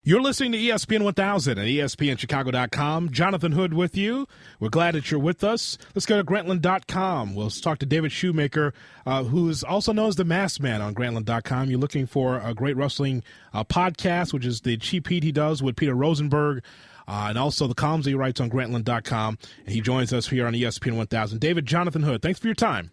You're listening to ESPN 1000 at ESPNChicago.com. Jonathan Hood with you. We're glad that you're with us. Let's go to Grantland.com. We'll talk to David Shoemaker, who is also known as the Masked Man on Grantland.com. You're looking for a great wrestling podcast, which is the Cheap Heat he does with Peter Rosenberg, and also the columns he writes on Grantland.com. And he joins us here on ESPN 1000. David, Jonathan Hood, thanks for your time.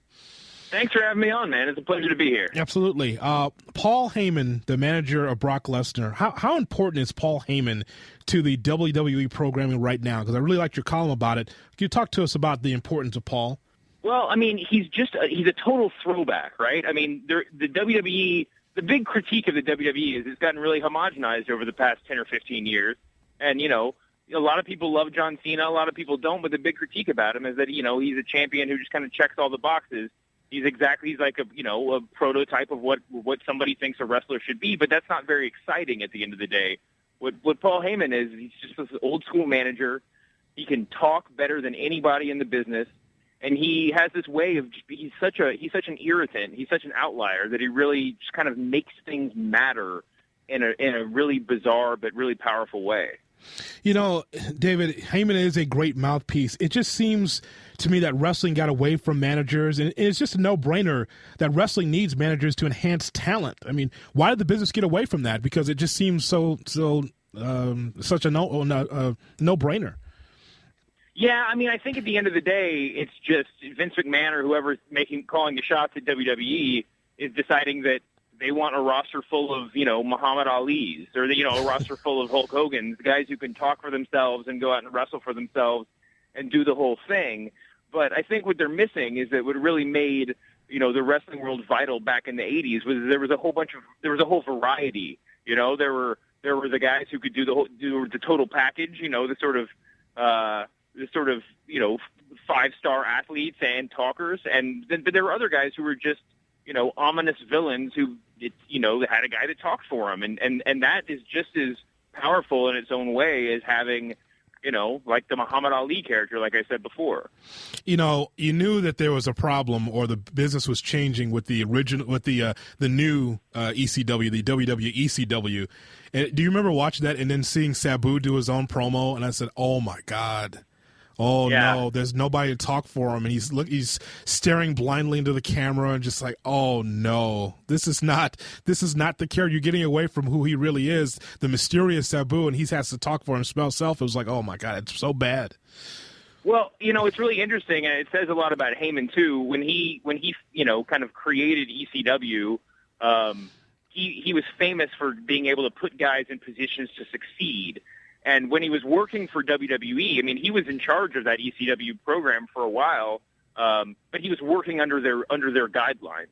Thanks for having me on, man. It's a pleasure to be here. Absolutely. Paul Heyman, the manager of Brock Lesnar, how important is Paul Heyman to the WWE programming right now? Because I really liked your column about it. Can you talk to us about the importance of Paul? Well, I mean, he's a total throwback, right? I mean, the WWE, the big critique of the WWE is it's gotten really homogenized over the past 10 or 15 years. And, you know, a lot of people love John Cena, a lot of people don't, but the big critique about him is that, you know, he's a champion who just kind of checks all the boxes. He's like a prototype of what somebody thinks a wrestler should be, but that's not very exciting at the end of the day. What Paul Heyman is, he's just this old school manager. He can talk better than anybody in the business, and he has this way of he's such an irritant, he's such an outlier that he really just kind of makes things matter in a really bizarre but really powerful way. You know, David, Heyman is a great mouthpiece. It just seems to me that wrestling got away from managers, and it's just a no-brainer that wrestling needs managers to enhance talent. I mean, why did the business get away from that? Because it just seems such a no-brainer. Yeah, I mean, I think at the end of the day, it's just Vince McMahon or whoever's calling the shots at WWE is deciding that they want a roster full of, you know, Muhammad Ali's or, you know, a roster full of Hulk Hogan's, guys who can talk for themselves and go out and wrestle for themselves and do the whole thing. But I think what they're missing is that what really made, you know, the wrestling world vital back in the 80s was there was a whole variety. You know, there were the guys who could do the total package, you know, the sort of you know, 5-star athletes and talkers, but there were other guys who were just, you know, ominous villains who, you know, had a guy to talk for them. And that is just as powerful in its own way as having, you know, like the Muhammad Ali character, like I said before. You know, you knew that there was a problem or the business was changing with the original, with the new ECW, the WWE ECW. And do you remember watching that and then seeing Sabu do his own promo? And I said, oh, my God. Oh, yeah. No, there's nobody to talk for him. And he's staring blindly into the camera and just like, oh, no, this is not the character. You're getting away from who he really is, the mysterious Sabu, and he has to talk for himself. It was like, oh, my God, it's so bad. Well, you know, it's really interesting, and it says a lot about Heyman, too. When he you know, kind of created ECW, he was famous for being able to put guys in positions to succeed. And when he was working for WWE, I mean, he was in charge of that ECW program for a while, but he was working under their guidelines.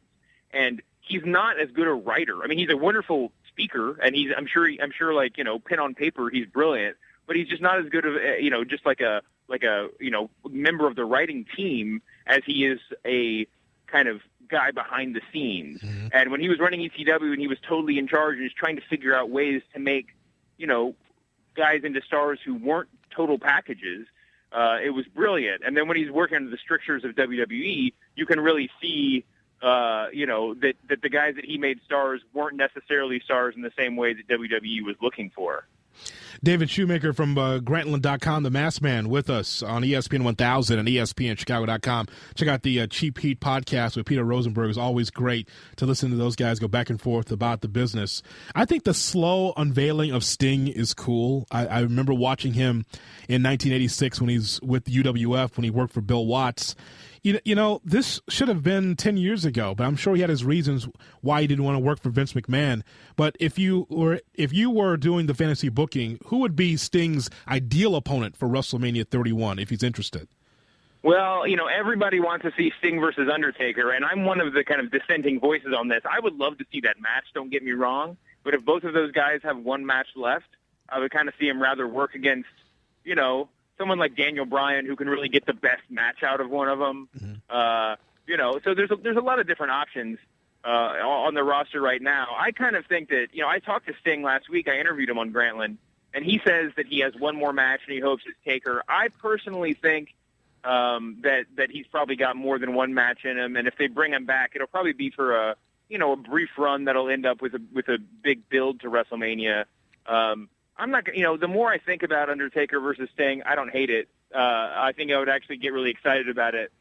And he's not as good a writer. I mean, he's a wonderful speaker, and I'm sure, like, you know, pen on paper, he's brilliant. But he's just not as good of, you know, just like a you know, member of the writing team as he is a kind of guy behind the scenes. Mm-hmm. And when he was running ECW and he was totally in charge and he was trying to figure out ways to make, you know, guys into stars who weren't total packages, it was brilliant. And then when he's working under the strictures of WWE, you can really see, you know, that the guys that he made stars weren't necessarily stars in the same way that WWE was looking for. David Shoemaker from Grantland.com, the Masked Man, with us on ESPN 1000 and ESPNChicago.com. Check out the Cheap Heat podcast with Peter Rosenberg. It's always great to listen to those guys go back and forth about the business. I think the slow unveiling of Sting is cool. I remember watching him in 1986 when he's with UWF, when he worked for Bill Watts. You know, this should have been 10 years ago, but I'm sure he had his reasons why he didn't want to work for Vince McMahon. But if you were doing the fantasy booking, who would be Sting's ideal opponent for WrestleMania 31 if he's interested? Well, you know, everybody wants to see Sting versus Undertaker, and I'm one of the kind of dissenting voices on this. I would love to see that match, don't get me wrong, but if both of those guys have one match left, I would kind of see him rather work against, you know, someone like Daniel Bryan who can really get the best match out of one of them. Mm-hmm. You know, so there's a lot of different options on the roster right now. I kind of think that, you know, I talked to Sting last week. I interviewed him on Grantland, and he says that he has one more match and he hopes it's Taker. I personally think that he's probably got more than one match in him, and if they bring him back, it'll probably be for a brief run that'll end up with a big build to WrestleMania. I'm not, the more I think about Undertaker versus Sting, I don't hate it. I think I would actually get really excited about it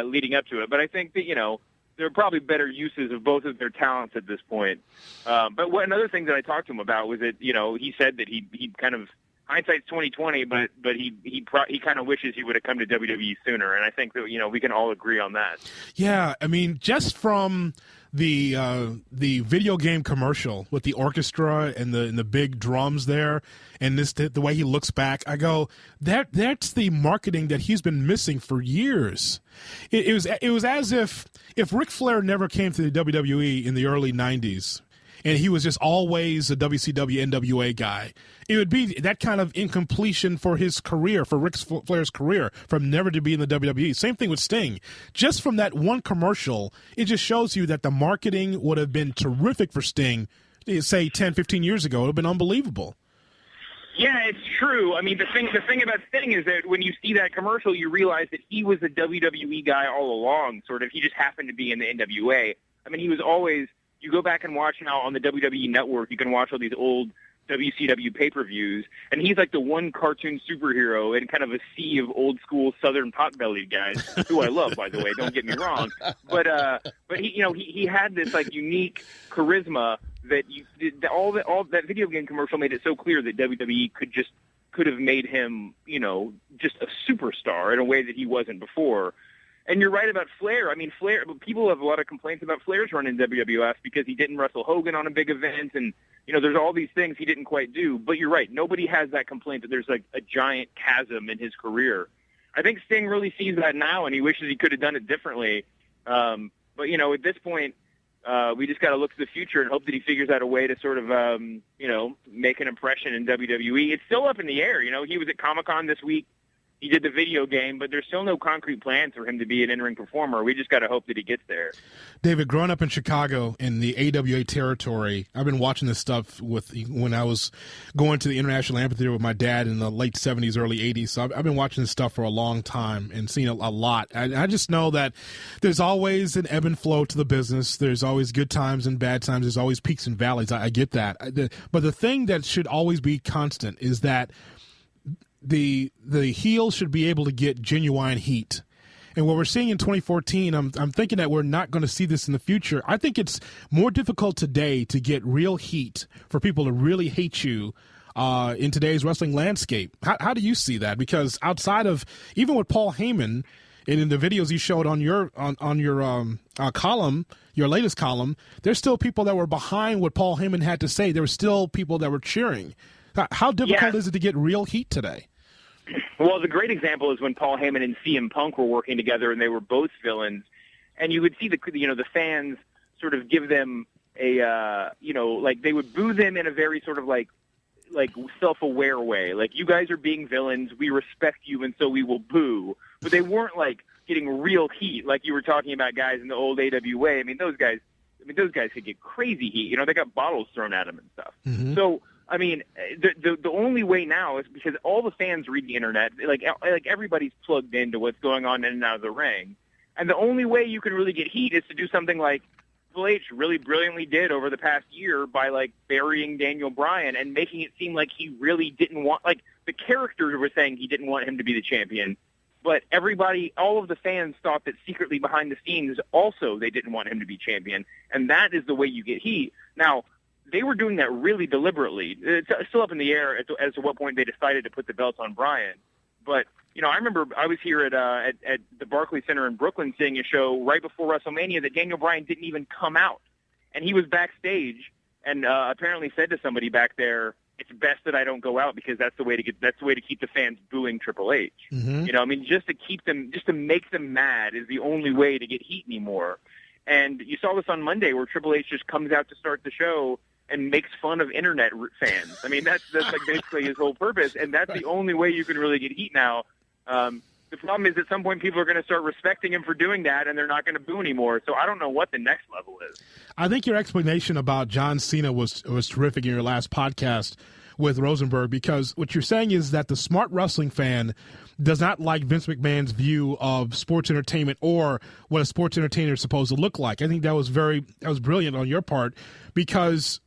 leading up to it. But I think that, there are probably better uses of both of their talents at this point. But another thing that I talked to him about was that, he said that he kind of, hindsight's 20/20, but he kind of wishes he would have come to WWE sooner. And I think that, we can all agree on that. Yeah. I mean, just from the video game commercial with the orchestra and the big drums there, and the way he looks back, I go, that's the marketing that he's been missing for years. It was as if Ric Flair never came to the WWE in the early 90s, and he was just always a WCW NWA guy, it would be that kind of incompletion for his career, for Ric Flair's career, from never to be in the WWE. Same thing with Sting. Just from that one commercial, it just shows you that the marketing would have been terrific for Sting, say 10, 15 years ago. It would have been unbelievable. Yeah, it's true. I mean, the thing about Sting is that when you see that commercial, you realize that he was a WWE guy all along, sort of. He just happened to be in the NWA. I mean, he was always... You go back and watch now on the WWE Network, you can watch all these old WCW pay-per-views, and he's like the one cartoon superhero in kind of a sea of old-school Southern pot-bellied guys, who I love, by the way, don't get me wrong. But he had this, like, unique charisma that all that video game commercial made it so clear that WWE could have made him, just a superstar in a way that he wasn't before. And you're right about Flair. I mean, people have a lot of complaints about Flair's run in WWF because he didn't wrestle Hogan on a big event, and, there's all these things he didn't quite do. But you're right. Nobody has that complaint that there's, like, a giant chasm in his career. I think Sting really sees that now, and he wishes he could have done it differently. But, at this point, we just got to look to the future and hope that he figures out a way to sort of, make an impression in WWE. It's still up in the air. He was at Comic-Con this week. He did the video game, but there's still no concrete plans for him to be an in-ring performer. We just got to hope that he gets there. David, growing up in Chicago in the AWA territory, I've been watching this stuff when I was going to the International Amphitheater with my dad in the late 70s, early 80s. So I've been watching this stuff for a long time and seen a lot. I just know that there's always an ebb and flow to the business. There's always good times and bad times. There's always peaks and valleys. I get that. But the thing that should always be constant is that the heel should be able to get genuine heat. And what we're seeing in 2014, I'm thinking that we're not going to see this in the future. I think it's more difficult today to get real heat for people to really hate you in today's wrestling landscape. How do you see that? Because outside of, even with Paul Heyman, and in the videos you showed on your column, your latest column, there's still people that were behind what Paul Heyman had to say. There were still people that were cheering. How difficult is it to get real heat today? Well, the great example is when Paul Heyman and CM Punk were working together, and they were both villains, and you would see the fans sort of give them a like they would boo them in a very sort of like self-aware way, like, you guys are being villains, we respect you, and so we will boo. But they weren't like getting real heat like you were talking about guys in the old AWA. I mean, those guys could get crazy heat. They got bottles thrown at them and stuff. Mm-hmm. So, I mean, the only way now is because all the fans read the internet, like everybody's plugged into what's going on in and out of the ring, and the only way you can really get heat is to do something like Triple H really brilliantly did over the past year by, like, burying Daniel Bryan and making it seem like he really didn't want, like, the characters were saying he didn't want him to be the champion, but all of the fans thought that secretly behind the scenes also they didn't want him to be champion, and that is the way you get heat. Now, they were doing that really deliberately. It's still up in the air as to what point they decided to put the belts on Bryan. But, I remember I was here at the Barclays Center in Brooklyn seeing a show right before WrestleMania that Daniel Bryan didn't even come out. And he was backstage and apparently said to somebody back there, it's best that I don't go out because that's the way to keep the fans booing Triple H. Mm-hmm. Just to make them mad is the only way to get heat anymore. And you saw this on Monday where Triple H just comes out to start the show and makes fun of internet fans. That's like basically his whole purpose, and that's the only way you can really get heat now. The problem is at some point people are going to start respecting him for doing that, and they're not going to boo anymore. So I don't know what the next level is. I think your explanation about John Cena was terrific in your last podcast with Rosenberg, because what you're saying is that the smart wrestling fan does not like Vince McMahon's view of sports entertainment or what a sports entertainer is supposed to look like. I think that was brilliant on your part, because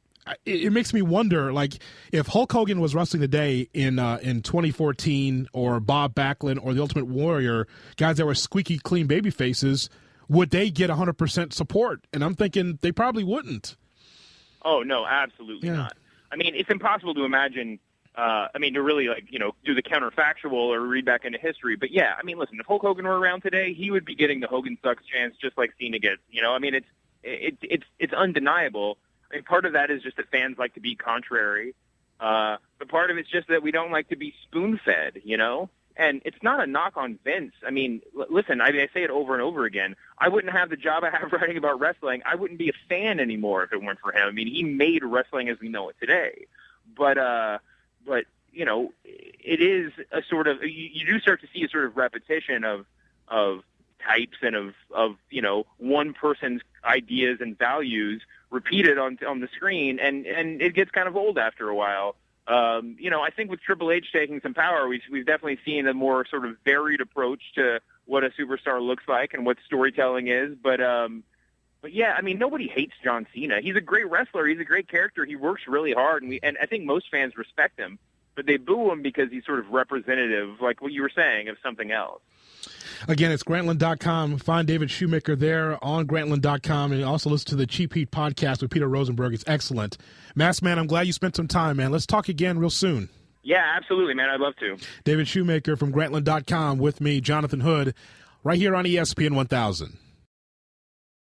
it makes me wonder, like, if Hulk Hogan was wrestling today in 2014, or Bob Backlund or the Ultimate Warrior, guys that were squeaky clean baby faces, would they get 100% support? And I'm thinking they probably wouldn't. Oh, no, absolutely not. I mean, it's impossible to imagine, to really, do the counterfactual or read back into history. But, yeah, I mean, listen, if Hulk Hogan were around today, he would be getting the Hogan Sucks chance just like Cena gets. I mean, it's undeniable. I mean, part of that is just that fans like to be contrary. But part of it's just that we don't like to be spoon-fed, And it's not a knock on Vince. I mean, listen, I say it over and over again. I wouldn't have the job I have writing about wrestling. I wouldn't be a fan anymore if it weren't for him. I mean, he made wrestling as we know it today. But it is a sort of, you do start to see a sort of repetition of types and of one person's ideas and values repeated on the screen, and it gets kind of old after a while. I think with Triple H taking some power, we've definitely seen a more sort of varied approach to what a superstar looks like and what storytelling is. But yeah, I mean, nobody hates John Cena. He's a great wrestler. He's a great character. He works really hard, and I think most fans respect him. But they boo him because he's sort of representative, like what you were saying, of something else. Again, it's Grantland.com. Find David Shoemaker there on Grantland.com, and also listen to the Cheap Heat podcast with Peter Rosenberg. It's excellent. Masked Man, I'm glad you spent some time, man. Let's talk again real soon. Yeah, absolutely, man. I'd love to. David Shoemaker from Grantland.com with me, Jonathan Hood, right here on ESPN 1000.